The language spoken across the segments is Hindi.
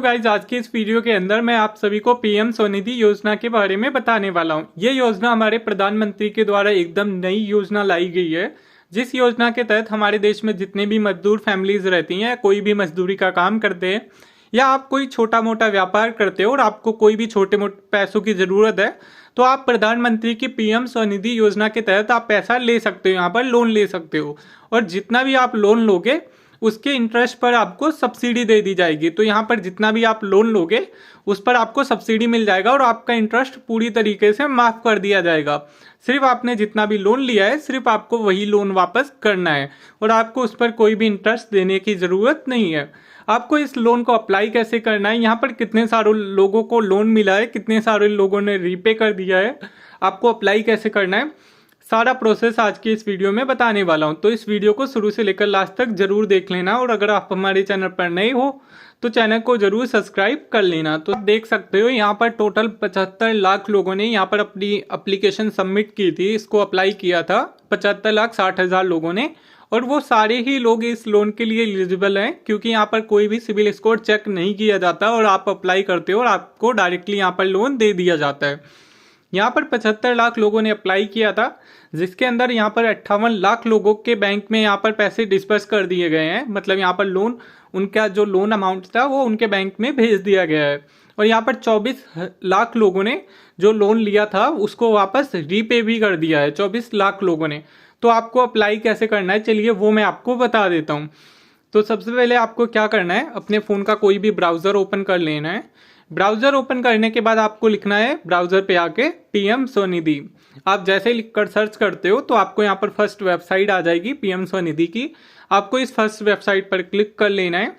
गाइज, आज की इस वीडियो के अंदर मैं आप सभी को पीएम स्वनिधि योजना के बारे में बताने वाला हूं। ये योजना हमारे प्रधानमंत्री के द्वारा एकदम नई योजना लाई गई है, जिस योजना के तहत हमारे देश में जितने भी मजदूर फैमिलीज रहती हैं, कोई भी मजदूरी का काम करते हैं या आप कोई छोटा मोटा व्यापार करते हो और आपको कोई भी छोटे मोटे पैसों की ज़रूरत है, तो आप प्रधानमंत्री की पीएम स्वनिधि योजना के तहत आप पैसा ले सकते हो, यहाँ पर लोन ले सकते हो। और जितना भी आप लोन लोगे उसके इंटरेस्ट पर आपको सब्सिडी दे दी जाएगी। तो यहाँ पर जितना भी आप लोन लोगे उस पर आपको सब्सिडी मिल जाएगा और आपका इंटरेस्ट पूरी तरीके से माफ़ कर दिया जाएगा। सिर्फ आपने जितना भी लोन लिया है सिर्फ आपको वही लोन वापस करना है और आपको उस पर कोई भी इंटरेस्ट देने की ज़रूरत नहीं है। आपको इस लोन को अप्लाई कैसे करना है, यहाँ पर कितने सारे लोगों को लोन मिला है, कितने सारे लोगों ने रीपे कर दिया है, आपको अप्लाई कैसे करना है, सारा प्रोसेस आज की इस वीडियो में बताने वाला हूं। तो इस वीडियो को शुरू से लेकर लास्ट तक जरूर देख लेना और अगर आप हमारे चैनल पर नए हो तो चैनल को जरूर सब्सक्राइब कर लेना। तो आप देख सकते हो यहाँ पर टोटल 75 लाख लोगों ने यहाँ पर अपनी एप्लीकेशन सबमिट की थी, इसको अप्लाई किया था 75,60,000 लोगों ने। और वो सारे ही लोग इस लोन के लिए एलिजिबल हैं, क्योंकि यहाँ पर कोई भी सिविल स्कोर चेक नहीं किया जाता और आप अप्लाई करते हो और आपको डायरेक्टली यहाँ पर लोन दे दिया जाता है। यहाँ पर 75 लाख लोगों ने अप्लाई किया था, जिसके अंदर यहाँ पर 58 लाख लोगों के बैंक में यहाँ पर पैसे डिस्पर्स कर दिए गए हैं। मतलब यहाँ पर लोन, उनका जो लोन अमाउंट था वो उनके बैंक में भेज दिया गया है। और यहाँ पर 24 लाख लोगों ने जो लोन लिया था उसको वापस रीपे भी कर दिया है, 24 लाख लोगों ने। तो आपको अप्लाई कैसे करना है, चलिए वो मैं आपको बता देता हूँ। तो सबसे पहले आपको क्या करना है, अपने फ़ोन का कोई भी ब्राउज़र ओपन कर लेना है। ब्राउज़र ओपन करने के बाद आपको लिखना है ब्राउज़र पे आके पीएम स्वनिधि। आप जैसे ही लिख कर सर्च करते हो तो आपको यहाँ पर फर्स्ट वेबसाइट आ जाएगी पीएम स्वनिधि की। आपको इस फर्स्ट वेबसाइट पर क्लिक कर लेना है।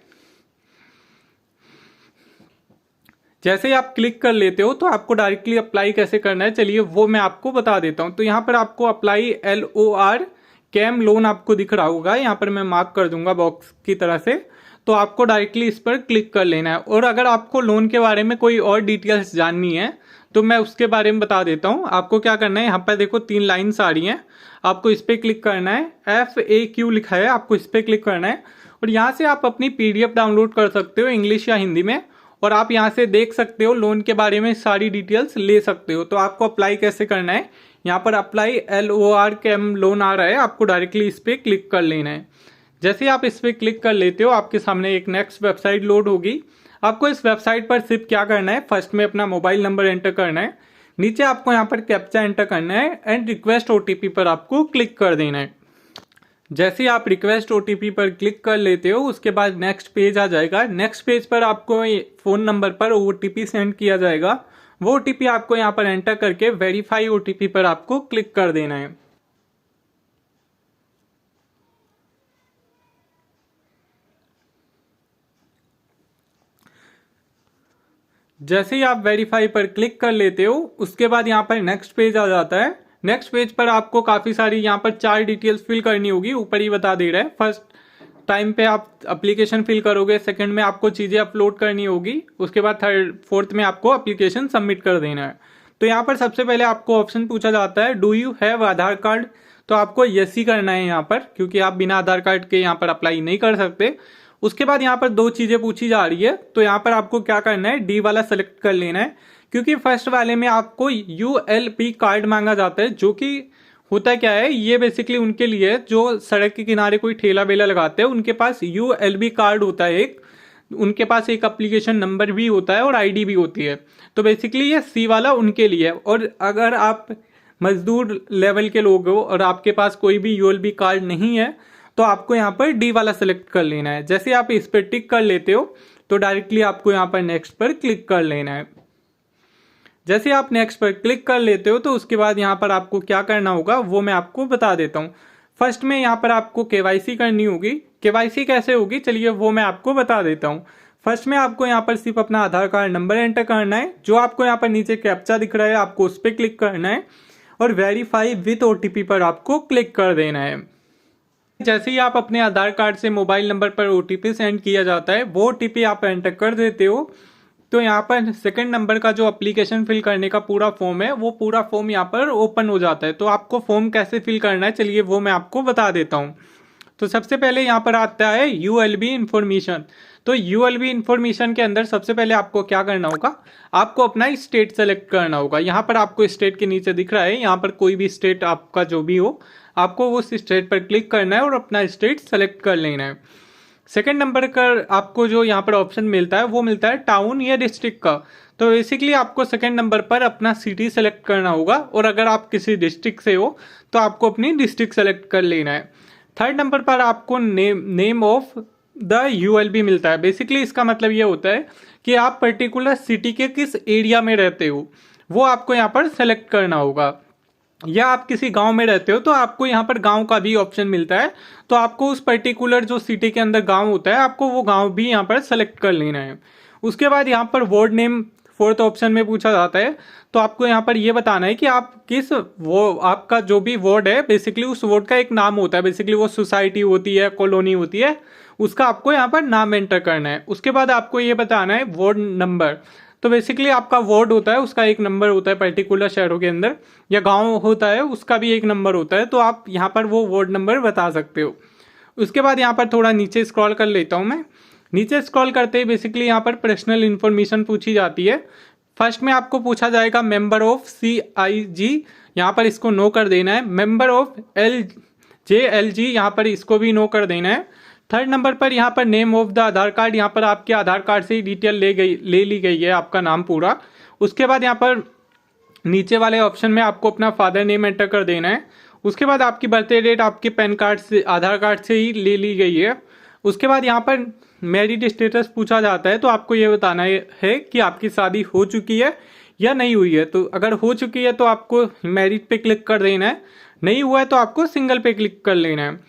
जैसे ही आप क्लिक कर लेते हो तो आपको डायरेक्टली अप्लाई कैसे करना है, चलिए वो मैं आपको बता देता हूँ। तो यहाँ पर आपको अप्लाई LOR कैम लोन आपको दिख रहा होगा, यहाँ पर मैं मार्क कर दूंगा बॉक्स की तरह से। तो आपको डायरेक्टली इस पर क्लिक कर लेना है। और अगर आपको लोन के बारे में कोई और डिटेल्स जाननी है तो मैं उसके बारे में बता देता हूँ। आपको क्या करना है, यहाँ पर देखो 3 लाइन्स आ रही हैं, आपको इस पर क्लिक करना है। FAQ लिखा है, आपको इस पर क्लिक करना है और यहाँ से आप अपनी PDF डाउनलोड कर सकते हो इंग्लिश या हिंदी में, और आप यहाँ से देख सकते हो लोन के बारे में सारी डिटेल्स ले सकते हो। तो आपको अप्लाई कैसे करना है, यहाँ पर अप्लाई LOR कैम लोन आ रहा है, आपको डायरेक्टली इस पर क्लिक कर लेना है। जैसे आप इस पर क्लिक कर लेते हो आपके सामने एक नेक्स्ट वेबसाइट लोड होगी। आपको इस वेबसाइट पर सिर्फ क्या करना है, फर्स्ट में अपना मोबाइल नंबर एंटर करना है, नीचे आपको यहाँ पर कैप्चा एंटर करना है एंड रिक्वेस्ट OTP पर आपको क्लिक कर देना है। जैसे ही आप रिक्वेस्ट OTP पर क्लिक कर लेते हो उसके बाद नेक्स्ट पेज आ जाएगा। नेक्स्ट पेज पर आपको फ़ोन नंबर पर OTP सेंड किया जाएगा। वो OTP आपको यहाँ पर एंटर करके वेरीफाई OTP पर आपको क्लिक कर देना है। जैसे ही आप वेरीफाई पर क्लिक कर लेते हो उसके बाद यहाँ पर नेक्स्ट पेज आ जाता है। नेक्स्ट पेज पर आपको काफ़ी सारी यहाँ पर 4 डिटेल्स फिल करनी होगी, ऊपर ही बता दे रहा है। फर्स्ट टाइम पे आप एप्लीकेशन फिल करोगे, सेकंड में आपको चीज़ें अपलोड करनी होगी, उसके बाद थर्ड फोर्थ में आपको एप्लीकेशन सबमिट कर देना है। तो यहाँ पर सबसे पहले आपको ऑप्शन पूछा जाता है do you have Aadhaar card. तो आपको यस ही करना है यहाँ पर, क्योंकि आप बिना आधार कार्ड के यहाँ पर अप्लाई नहीं कर सकते। उसके बाद यहाँ पर 2 चीज़ें पूछी जा रही है, तो यहाँ पर आपको क्या करना है, डी वाला सेलेक्ट कर लेना है, क्योंकि फर्स्ट वाले में आपको ULP कार्ड मांगा जाता है, जो कि होता क्या है, ये बेसिकली उनके लिए जो सड़क के किनारे कोई ठेला बेला लगाते हैं उनके पास ULB कार्ड होता है एक, उनके पास एक एप्लीकेशन नंबर भी होता है और ID भी होती है। तो बेसिकली ये C वाला उनके लिए है। और अगर आप मजदूर लेवल के लोग हो और आपके पास कोई भी ULB कार्ड नहीं है तो आपको यहाँ पर डी वाला सेलेक्ट कर लेना है। जैसे आप इस पर टिक कर लेते हो तो डायरेक्टली आपको यहाँ पर नेक्स्ट पर क्लिक कर लेना है। जैसे आप नेक्स्ट पर क्लिक कर लेते हो तो उसके बाद यहाँ पर आपको क्या करना होगा वो मैं आपको बता देता हूँ। फर्स्ट में यहाँ पर आपको KYC करनी होगी। KYC कैसे होगी, चलिए वो मैं आपको बता देता हूँ। फर्स्ट में आपको यहाँ पर सिर्फ अपना आधार कार्ड नंबर एंटर करना है, जो आपको यहाँ पर नीचे कैप्चा दिख रहा है आपको उस पर क्लिक करना है और वेरीफाई विथ OTP पर आपको क्लिक कर देना है। जैसे ही आप अपने आधार कार्ड से मोबाइल नंबर पर OTP सेंड किया जाता है, वो OTP आप एंटर कर देते हो तो यहाँ पर सेकंड नंबर का जो एप्लीकेशन फिल करने का पूरा फॉर्म है वो पूरा फॉर्म यहाँ पर ओपन हो जाता है। तो आपको फॉर्म कैसे फिल करना है, चलिए वो मैं आपको बता देता हूँ। तो सबसे पहले यहाँ पर आता है ULB इंफॉर्मेशन। तो यूएलबी इंफॉर्मेशन के अंदर सबसे पहले आपको क्या करना होगा, आपको अपना स्टेट सेलेक्ट करना होगा। यहाँ पर आपको स्टेट के नीचे दिख रहा है, यहाँ पर कोई भी स्टेट आपका जो भी हो, आपको उस स्टेट पर क्लिक करना है और अपना स्टेट सेलेक्ट कर लेना है। सेकंड नंबर का आपको जो यहाँ पर ऑप्शन मिलता है वो मिलता है टाउन या डिस्ट्रिक्ट का। तो बेसिकली आपको सेकंड नंबर पर अपना सिटी सेलेक्ट करना होगा, और अगर आप किसी डिस्ट्रिक्ट से हो तो आपको अपनी डिस्ट्रिक्ट सेलेक्ट कर लेना है। थर्ड नंबर पर आपको नेम ऑफ द यूएलबी मिलता है। बेसिकली इसका मतलब ये होता है कि आप पर्टिकुलर सिटी के किस एरिया में रहते हो, वो आपको यहाँ पर सेलेक्ट करना होगा। या आप किसी गांव में रहते हो तो आपको यहाँ पर गांव का भी ऑप्शन मिलता है, तो आपको उस पर्टिकुलर जो सिटी के अंदर गांव होता है आपको वो गांव भी यहाँ पर सेलेक्ट कर लेना है। उसके बाद यहाँ पर वार्ड नेम फोर्थ ऑप्शन में पूछा जाता है, तो आपको यहाँ पर ये बताना है कि आप किस वो आपका जो भी वार्ड है, बेसिकली उस वार्ड का एक नाम होता है, बेसिकली वो सोसाइटी होती है, कॉलोनी होती है, उसका आपको यहाँ पर नाम एंटर करना है। उसके बाद आपको ये बताना है वार्ड नंबर। तो बेसिकली आपका वार्ड होता है, उसका एक नंबर होता है पर्टिकुलर शहरों के अंदर, या गांव होता है उसका भी एक नंबर होता है, तो आप यहाँ पर वो वार्ड नंबर बता सकते हो। उसके बाद यहाँ पर थोड़ा नीचे स्क्रॉल कर लेता हूँ मैं। नीचे स्क्रॉल करते ही बेसिकली यहाँ पर पर्सनल इन्फॉर्मेशन पूछी जाती है। फर्स्ट में आपको पूछा जाएगा मेंबर ऑफ CIG, यहाँ पर इसको नो कर देना है। मेंबर ऑफ LJLG, यहाँ पर इसको भी नो कर देना है। थर्ड नंबर पर यहाँ पर name of the Aadhaar card, यहाँ पर आपके आधार कार्ड से ही डिटेल ले ली गई है आपका नाम पूरा। उसके बाद यहाँ पर नीचे वाले ऑप्शन में आपको अपना फादर नेम एंटर कर देना है। उसके बाद आपकी बर्थडे डेट आपके पैन कार्ड से, आधार कार्ड से ही ले ली गई है। उसके बाद यहाँ पर मैरिड स्टेटस पूछा जाता है, तो आपको ये बताना है कि आपकी शादी हो चुकी है या नहीं हुई है। तो अगर हो चुकी है तो आपको मैरिड पे क्लिक कर देना है, नहीं हुआ है तो आपको सिंगल पे क्लिक कर लेना है।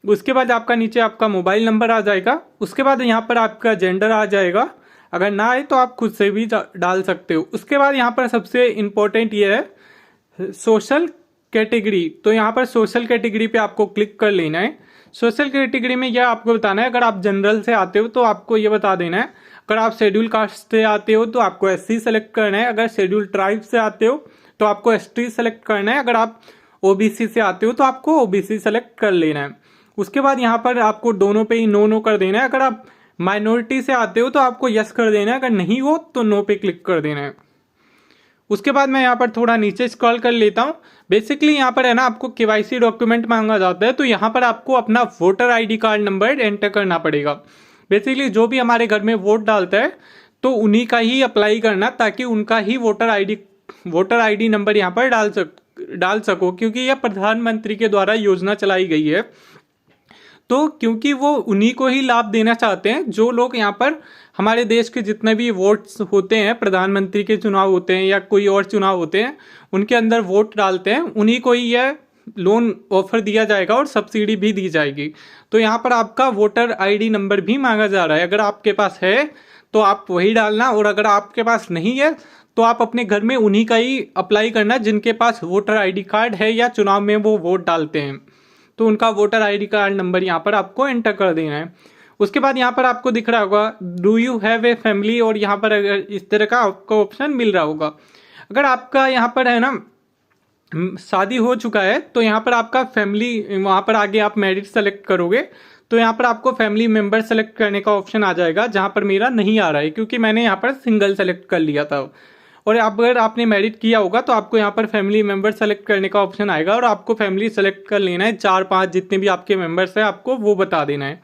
उसके बाद आपका नीचे आपका मोबाइल नंबर आ जाएगा। उसके बाद यहाँ पर आपका जेंडर आ जाएगा, अगर ना आए तो आप खुद से भी डाल सकते हो। उसके बाद यहाँ पर सबसे इम्पोर्टेंट ये है सोशल कैटेगरी, तो यहाँ पर सोशल कैटेगरी पे आपको क्लिक कर लेना है। सोशल कैटेगरी में यह आपको बताना है, अगर आप जनरल से आते हो तो आपको ये बता देना है, अगर आप शेड्यूल कास्ट से आते हो तो आपको SC सेलेक्ट करना है, अगर शेड्यूल ट्राइब से आते हो तो आपको ST सेलेक्ट करना है, अगर आप OBC से आते हो तो आपको OBC सेलेक्ट कर लेना है। उसके बाद यहाँ पर आपको दोनों पे ही नो कर देना है। अगर आप माइनॉरिटी से आते हो तो आपको यस कर देना है, अगर नहीं हो तो नो पे क्लिक कर देना है। उसके बाद मैं यहाँ पर थोड़ा नीचे स्क्रॉल कर लेता हूँ। बेसिकली यहाँ पर है ना आपको KYC डॉक्यूमेंट मांगा जाता है, तो यहाँ पर आपको अपना voter ID card number enter करना पड़ेगा। बेसिकली जो भी हमारे घर में वोट डालता है तो उन्हीं का ही अप्लाई करना, ताकि उनका ही वोटर ID नंबर यहाँ पर डाल सको, क्योंकि यह प्रधानमंत्री के द्वारा योजना चलाई गई है। तो क्योंकि वो उन्हीं को ही लाभ देना चाहते हैं, जो लोग यहाँ पर हमारे देश के जितने भी वोट्स होते हैं, प्रधानमंत्री के चुनाव होते हैं या कोई और चुनाव होते हैं, उनके अंदर वोट डालते हैं, उन्हीं को ही यह लोन ऑफर दिया जाएगा और सब्सिडी भी दी जाएगी। तो यहाँ पर आपका वोटर ID नंबर भी मांगा जा रहा है, अगर आपके पास है तो आप वही डालना, और अगर आपके पास नहीं है तो आप अपने घर में उन्हीं का ही अप्लाई करना जिनके पास वोटर ID कार्ड है या चुनाव में वो वोट डालते हैं, तो उनका वोटर ID कार्ड नंबर यहाँ पर आपको एंटर कर देना है। उसके बाद यहाँ पर आपको दिख रहा होगा do you have a family, और यहाँ पर अगर इस तरह का आपको ऑप्शन मिल रहा होगा। अगर आपका यहाँ पर है ना शादी हो चुका है तो यहाँ पर आपका फैमिली, वहाँ पर आगे आप मैरिड सेलेक्ट करोगे तो यहाँ पर आपको फैमिली मेम्बर सेलेक्ट करने का ऑप्शन आ जाएगा, जहाँ पर मेरा नहीं आ रहा है क्योंकि मैंने यहाँ पर सिंगल सेलेक्ट कर लिया था। और अगर आपने मैरिड किया होगा तो आपको यहाँ पर फैमिली मेंबर सेलेक्ट करने का ऑप्शन आएगा, और आपको फैमिली सेलेक्ट कर लेना है, 4-5 जितने भी आपके मेंबर्स हैं आपको वो बता देना है।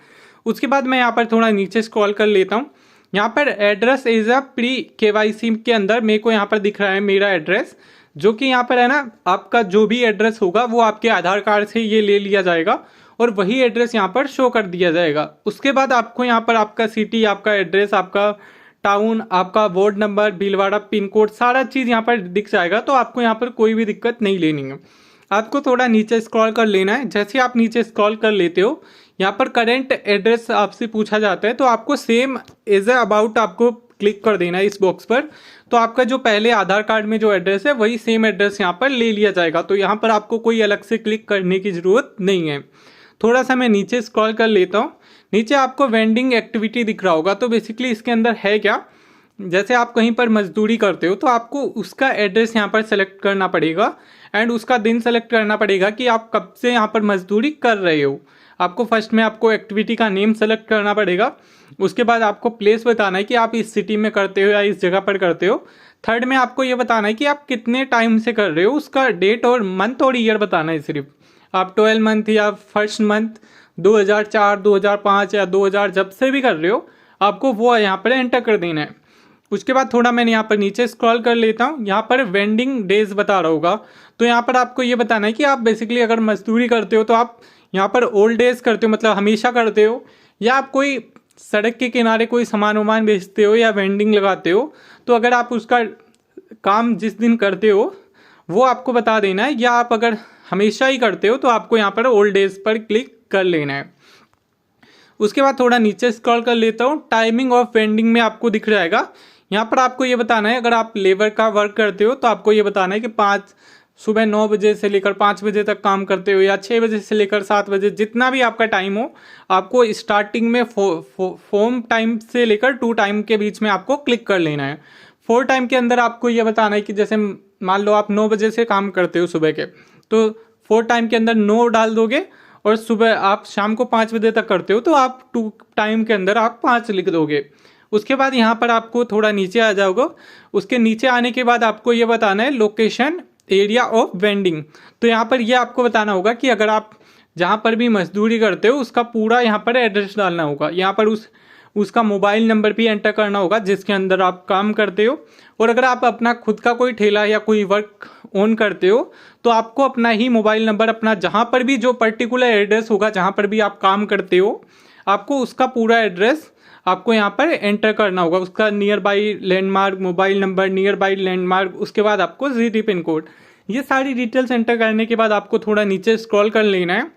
उसके बाद मैं यहाँ पर थोड़ा नीचे स्क्रॉल कर लेता हूँ। यहाँ पर address as a pre KYC के अंदर मेरे को यहाँ पर दिख रहा है मेरा एड्रेस, जो कि यहाँ पर है ना आपका जो भी एड्रेस होगा वो आपके आधार कार्ड से ये ले लिया जाएगा और वही एड्रेस यहाँ पर शो कर दिया जाएगा। उसके बाद आपको यहाँ पर आपका सिटी, आपका एड्रेस, आपका टाउन, आपका ward number, Bhilwara pin code, सारा चीज़ यहाँ पर दिख जाएगा। तो आपको यहाँ पर कोई भी दिक्कत नहीं लेनी है, आपको थोड़ा नीचे स्क्रॉल कर लेना है। जैसे आप नीचे स्क्रॉल कर लेते हो यहाँ पर करेंट एड्रेस आपसे पूछा जाता है, तो आपको सेम एज अबाउट आपको क्लिक कर देना है इस बॉक्स पर। तो आपका जो पहले आधार कार्ड में जो एड्रेस है वही सेम एड्रेस यहाँ पर ले लिया जाएगा, तो यहाँ पर आपको कोई अलग से क्लिक करने की ज़रूरत नहीं है। थोड़ा सा मैं नीचे स्क्रॉल कर लेता हूँ। नीचे आपको वेंडिंग एक्टिविटी दिख रहा होगा, तो बेसिकली इसके अंदर है क्या, जैसे आप कहीं पर मजदूरी करते हो तो आपको उसका एड्रेस यहाँ पर सेलेक्ट करना पड़ेगा एंड उसका दिन सेलेक्ट करना पड़ेगा कि आप कब से यहाँ पर मजदूरी कर रहे हो। आपको फर्स्ट में आपको एक्टिविटी का नेम सेलेक्ट करना पड़ेगा। उसके बाद आपको प्लेस बताना है कि आप इस सिटी में करते हो या इस जगह पर करते हो। थर्ड में आपको ये बताना है कि आप कितने टाइम से कर रहे हो, उसका डेट और मंथ और ईयर बताना है सिर्फ। आप 12 मंथ या फर्स्ट मंथ 2004, 2005 या 2000 जब से भी कर रहे हो, आपको वो यहाँ पर एंटर कर देना है। उसके बाद थोड़ा मैंने यहाँ पर नीचे स्क्रॉल कर लेता हूँ, यहाँ पर वेंडिंग डेज बता रहा होगा। तो यहाँ पर आपको ये बताना है कि आप बेसिकली अगर मजदूरी करते हो तो आप यहाँ पर ओल्ड डेज करते हो, मतलब हमेशा करते हो, या आप कोई सड़क के किनारे कोई सामान वामान बेचते हो या वेंडिंग लगाते हो, तो अगर आप उसका काम जिस दिन करते हो वो आपको बता देना है। या आप अगर हमेशा ही करते हो तो आपको यहाँ पर ओल्ड डेज पर क्लिक कर लेना है। उसके बाद थोड़ा नीचे स्क्रॉल कर लेता हूँ, टाइमिंग ऑफ वेंडिंग में आपको दिख जाएगा। यहाँ पर आपको ये बताना है, अगर आप लेबर का वर्क करते हो तो आपको ये बताना है कि सुबह 9 बजे से लेकर 5 बजे तक काम करते हो, या 6 बजे से लेकर 7 बजे, जितना भी आपका टाइम हो, आपको स्टार्टिंग में फॉर्म टाइम से लेकर 2 टाइम के बीच में आपको क्लिक कर लेना है। 4 टाइम के अंदर आपको ये बताना है कि जैसे मान लो आप 9 बजे से काम करते हो सुबह के, तो 4 टाइम के अंदर 9 डाल दोगे, और सुबह आप शाम को 5 बजे तक करते हो तो आप 2 टाइम के अंदर आप 5 लिख दोगे। उसके बाद यहाँ पर आपको थोड़ा नीचे आ जाओगे। उसके नीचे आने के बाद आपको ये बताना है लोकेशन एरिया ऑफ वेंडिंग। तो यहाँ पर ये आपको बताना होगा कि अगर आप जहाँ पर भी मजदूरी करते हो उसका पूरा यहाँ पर एड्रेस डालना होगा। यहाँ पर उसका मोबाइल नंबर भी एंटर करना होगा जिसके अंदर आप काम करते हो। और अगर आप अपना खुद का कोई ठेला या कोई वर्क ऑन करते हो तो आपको अपना ही मोबाइल नंबर, अपना जहाँ पर भी जो पर्टिकुलर एड्रेस होगा जहाँ पर भी आप काम करते हो, आपको उसका पूरा एड्रेस आपको यहाँ पर एंटर करना होगा। उसका near by landmark, mobile number, near by landmark, उसके बाद आपको सिटी पिन कोड, ये सारी डिटेल्स एंटर करने के बाद आपको थोड़ा नीचे स्क्रॉल कर लेना है।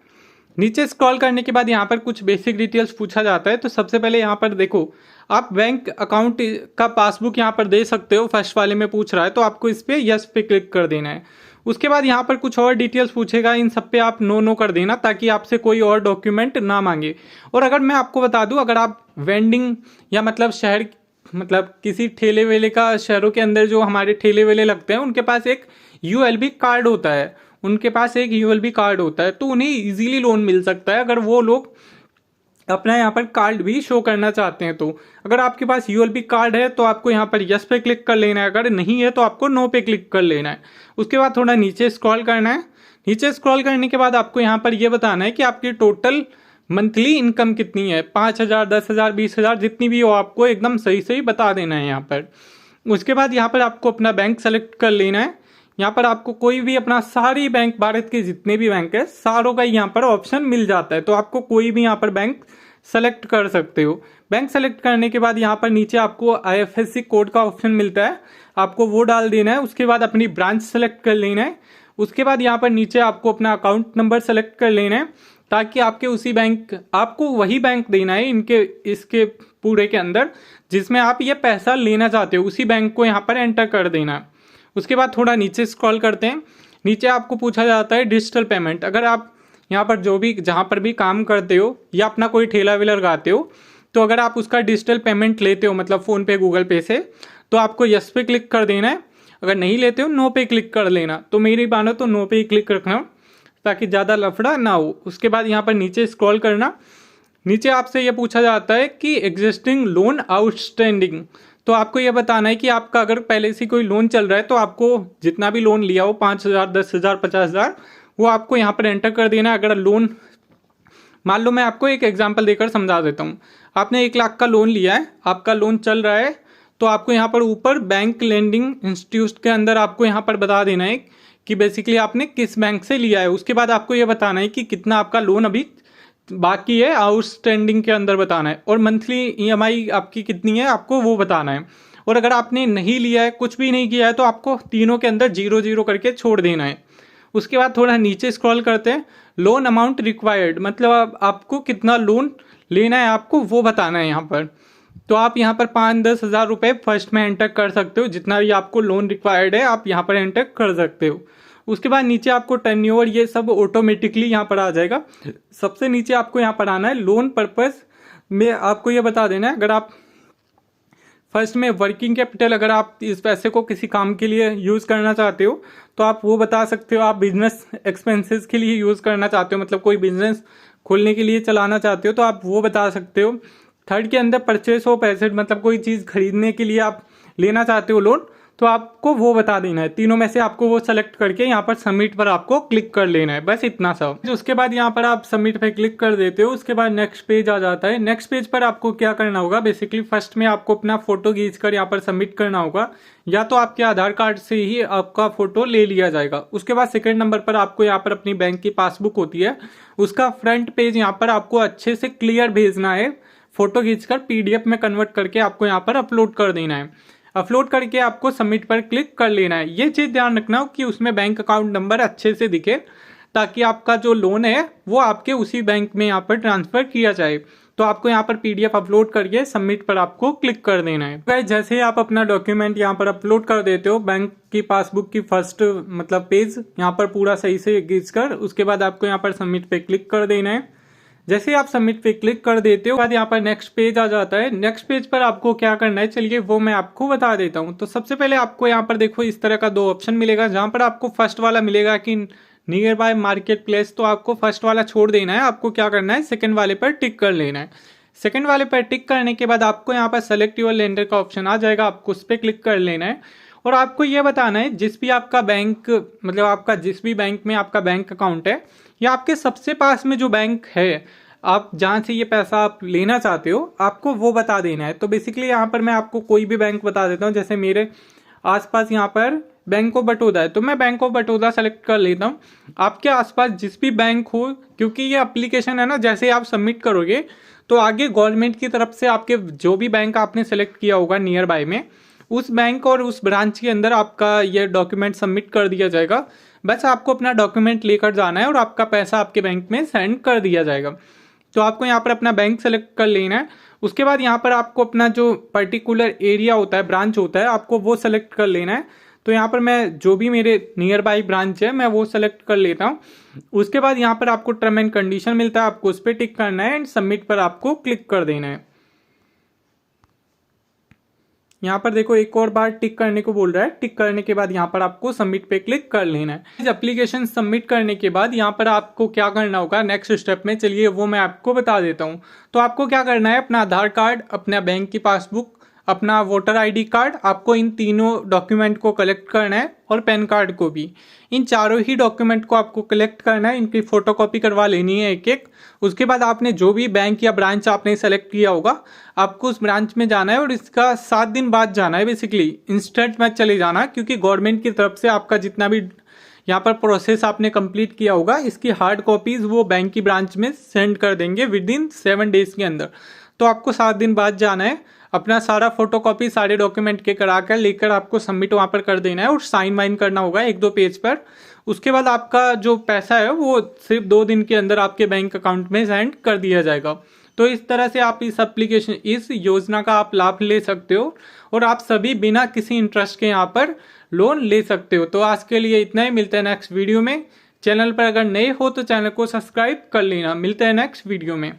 नीचे स्क्रॉल करने के बाद यहाँ पर कुछ बेसिक डिटेल्स पूछा जाता है। तो सबसे पहले यहाँ पर देखो, आप बैंक अकाउंट का पासबुक यहाँ पर दे सकते हो, फर्स्ट वाले में पूछ रहा है तो आपको इस पर यस पे क्लिक कर देना है। उसके बाद यहाँ पर कुछ और डिटेल्स पूछेगा, इन सब पे आप नो कर देना ताकि आपसे कोई और डॉक्यूमेंट ना मांगे। और अगर मैं आपको बता दूं, अगर आप वेंडिंग या मतलब किसी ठेले वेले का, शहरों के अंदर जो हमारे ठेले वेले लगते हैं उनके पास एक यूएलबी कार्ड होता है, तो उन्हें इजीली लोन मिल सकता है अगर वो लोग अपना यहाँ पर कार्ड भी शो करना चाहते हैं। तो अगर आपके पास यूएलबी कार्ड है तो आपको यहाँ पर यस पे क्लिक कर लेना है, अगर नहीं है तो आपको नो पे क्लिक कर लेना है। उसके बाद थोड़ा नीचे स्क्रॉल करना है। नीचे स्क्रॉल करने के बाद आपको यहाँ पर ये बताना है कि आपकी टोटल मंथली इनकम कितनी है, 5,000, 10,000, 20,000, जितनी भी हो आपको एकदम सही सही बता देना है यहाँ पर। उसके बाद यहाँ पर आपको अपना बैंक सेलेक्ट कर लेना है। यहाँ पर आपको कोई भी अपना सारी बैंक, भारत के जितने भी बैंक है सारों का यहाँ पर ऑप्शन मिल जाता है, तो आपको कोई भी यहाँ पर बैंक सेलेक्ट कर सकते हो। बैंक सेलेक्ट करने के बाद यहाँ पर नीचे आपको IFSC कोड का ऑप्शन मिलता है, आपको वो डाल देना है। उसके बाद अपनी ब्रांच सेलेक्ट कर लेना है। उसके बाद यहाँ पर नीचे आपको अपना अकाउंट नंबर सेलेक्ट कर लेना है ताकि आपको वही बैंक देना है इसके पूरे के अंदर जिसमें आप ये पैसा लेना चाहते हो, उसी बैंक को यहाँ पर एंटर कर देना है। उसके बाद थोड़ा नीचे स्क्रॉल करते हैं। नीचे आपको पूछा जाता है डिजिटल पेमेंट। अगर आप यहाँ पर जहाँ पर भी काम करते हो या अपना कोई ठेला वेला लगाते हो, तो अगर आप उसका डिजिटल पेमेंट लेते हो, मतलब फ़ोन पे, गूगल पे से, तो आपको यस पे क्लिक कर देना है। अगर नहीं लेते हो नो पे क्लिक कर लेना। तो मेरी मानो तो नो पे ही क्लिक रखना ताकि ज़्यादा लफड़ा ना हो। उसके बाद यहाँ पर नीचे स्क्रॉल करना। नीचे आपसे ये पूछा जाता है कि एग्जिस्टिंग लोन आउटस्टैंडिंग, तो आपको ये बताना है कि आपका अगर पहले से कोई लोन चल रहा है तो आपको जितना भी लोन लिया हो, 5,000, 10,000, 50,000, वो आपको यहाँ पर एंटर कर देना है। अगर लोन, मान लो मैं आपको एक एग्जांपल देकर समझा देता हूँ, आपने 1 लाख का लोन लिया है, आपका लोन चल रहा है, तो आपको यहाँ पर ऊपर बैंक लेंडिंग इंस्टीट्यूट के अंदर आपको यहाँ पर बता देना है कि बेसिकली आपने किस बैंक से लिया है। उसके बाद आपको ये बताना है कि कितना आपका लोन अभी बाकी है, आउटस्टैंडिंग के अंदर बताना है, और मंथली EMI आपकी कितनी है आपको वो बताना है। और अगर आपने नहीं लिया है, कुछ भी नहीं किया है, तो आपको तीनों के अंदर 0 करके छोड़ देना है। उसके बाद थोड़ा नीचे स्क्रॉल करते हैं। लोन अमाउंट रिक्वायर्ड, मतलब आपको कितना लोन लेना है आपको वो बताना है यहाँ पर। तो आप यहाँ पर 5-10 हज़ार रुपये फर्स्ट में एंटर कर सकते हो, जितना भी आपको लोन रिक्वायर्ड है आप यहाँ पर एंटर कर सकते हो। उसके बाद नीचे आपको टर्नओवर ये सब ऑटोमेटिकली यहाँ पर आ जाएगा। सबसे नीचे आपको यहाँ पर आना है लोन पर्पस में, आपको ये बता देना है अगर आप फर्स्ट में वर्किंग कैपिटल, अगर आप इस पैसे को किसी काम के लिए यूज़ करना चाहते हो तो आप वो बता सकते हो। आप बिजनेस एक्सपेंसेस के लिए यूज़ करना चाहते हो, मतलब कोई बिजनेस खोलने के लिए चलाना चाहते हो तो आप वो बता सकते हो। थर्ड के अंदर परचेस ऑफ एसेट, मतलब कोई चीज़ खरीदने के लिए आप लेना चाहते हो लोन, तो आपको वो बता देना है। तीनों में से आपको वो सेलेक्ट करके यहाँ पर सबमिट पर आपको क्लिक कर लेना है, बस इतना सा। उसके बाद यहाँ पर आप सबमिट पे क्लिक कर देते हो। उसके बाद नेक्स्ट पेज आ जाता है। नेक्स्ट पेज पर आपको क्या करना होगा, बेसिकली फर्स्ट में आपको अपना फोटो खींच कर यहाँ पर सबमिट करना होगा, या तो आपके आधार कार्ड से ही आपका फोटो ले लिया जाएगा। उसके बाद सेकंड नंबर पर आपको यहाँ पर अपनी बैंक की पासबुक होती है, उसका फ्रंट पेज यहाँ पर आपको अच्छे से क्लियर भेजना है। फोटो खींचकर PDF में कन्वर्ट करके आपको यहाँ पर अपलोड कर देना है। अपलोड करके आपको सबमिट पर क्लिक कर लेना है। ये चीज़ ध्यान रखना हो कि उसमें बैंक अकाउंट नंबर अच्छे से दिखे, ताकि आपका जो लोन है वो आपके उसी बैंक में यहाँ पर ट्रांसफर किया जाए। तो आपको यहाँ पर PDF अपलोड करके सबमिट पर आपको क्लिक कर देना है। जैसे ही आप अपना डॉक्यूमेंट यहाँ पर अपलोड कर देते हो, बैंक की पासबुक की फर्स्ट मतलब पेज यहाँ पर पूरा सही से खींचकर, उसके बाद आपको यहाँ पर सबमिट पे क्लिक कर देना है। जैसे आप सबमिट पे क्लिक कर देते हो बाद यहाँ पर नेक्स्ट पेज आ जाता है। नेक्स्ट पेज पर आपको क्या करना है, चलिए वो मैं आपको बता देता हूँ। तो सबसे पहले आपको यहाँ पर देखो इस तरह का 2 ऑप्शन मिलेगा, जहाँ पर आपको फर्स्ट वाला मिलेगा कि नियर बाय मार्केट प्लेस, तो आपको फर्स्ट वाला छोड़ देना है। आपको क्या करना है, सेकंड वाले पर टिक कर लेना है। सेकंड वाले पर टिक करने के बाद आपको यहाँ पर सेलेक्ट योर लेंडर का ऑप्शन आ जाएगा, आपको उस पर क्लिक कर लेना है। और आपको ये बताना है जिस भी आपका बैंक, मतलब आपका जिस भी बैंक में आपका बैंक अकाउंट है, या आपके सबसे पास में जो बैंक है, आप जहाँ से ये पैसा आप लेना चाहते हो, आपको वो बता देना है। तो बेसिकली यहाँ पर मैं आपको कोई भी बैंक बता देता हूँ। जैसे मेरे आसपास यहाँ पर बैंक ऑफ बड़ौदा है, तो मैं बैंक ऑफ बड़ौदा सेलेक्ट कर लेता हूँ। आपके आसपास जिस भी बैंक हो, क्योंकि ये एप्लीकेशन है ना, जैसे आप सबमिट करोगे तो आगे गवर्नमेंट की तरफ से आपके जो भी बैंक आपने सेलेक्ट किया होगा नियर बाय में, उस बैंक और उस ब्रांच के अंदर आपका ये डॉक्यूमेंट सबमिट कर दिया जाएगा। बस आपको अपना डॉक्यूमेंट लेकर जाना है और आपका पैसा आपके बैंक में सेंड कर दिया जाएगा। तो आपको यहाँ पर अपना बैंक सेलेक्ट कर लेना है। उसके बाद यहाँ पर आपको अपना जो पर्टिकुलर एरिया होता है, ब्रांच होता है, आपको वो सेलेक्ट कर लेना है। तो यहाँ पर मैं जो भी मेरे नियर बाई ब्रांच है मैं वो सेलेक्ट कर लेता हूँ। उसके बाद यहाँ पर आपको टर्म एंड कंडीशन मिलता है, आपको उस पर टिक करना है एंड सबमिट पर आपको क्लिक कर देना है। यहाँ पर देखो एक और बार टिक करने को बोल रहा है। टिक करने के बाद यहाँ पर आपको सबमिट पे क्लिक कर लेना है। इस एप्लीकेशन सबमिट करने के बाद यहाँ पर आपको क्या करना होगा नेक्स्ट स्टेप में, चलिए वो मैं आपको बता देता हूँ। तो आपको क्या करना है, अपना आधार कार्ड, अपना बैंक की पासबुक, अपना वोटर ID कार्ड, आपको इन तीनों डॉक्यूमेंट को कलेक्ट करना है और पैन कार्ड को भी। इन चारों ही डॉक्यूमेंट को आपको कलेक्ट करना है, इनकी फोटोकॉपी करवा लेनी है एक एक। उसके बाद आपने जो भी बैंक या ब्रांच आपने सेलेक्ट किया होगा, आपको उस ब्रांच में जाना है और इसका 7 दिन बाद जाना है। बेसिकली इंस्टेंट मत चले जाना, क्योंकि गवर्नमेंट की तरफ से आपका जितना भी यहाँ पर प्रोसेस आपने कंप्लीट किया होगा, इसकी हार्ड कॉपीज वो बैंक की ब्रांच में सेंड कर देंगे विदिन 7 डेज के अंदर। तो आपको 7 दिन बाद जाना है, अपना सारा फोटोकॉपी सारे डॉक्यूमेंट के करा कर लेकर आपको सबमिट वहाँ पर कर देना है और साइन वाइन करना होगा 1-2 पेज पर। उसके बाद आपका जो पैसा है वो सिर्फ 2 दिन के अंदर आपके बैंक अकाउंट में सेंड कर दिया जाएगा। तो इस तरह से आप इस योजना का आप लाभ ले सकते हो और आप सभी बिना किसी इंटरेस्ट के यहाँ पर लोन ले सकते हो। तो आज के लिए इतना ही, मिलते हैं नेक्स्ट वीडियो में। चैनल पर अगर नए हो तो चैनल को सब्सक्राइब कर लेना। मिलते हैं नेक्स्ट वीडियो में।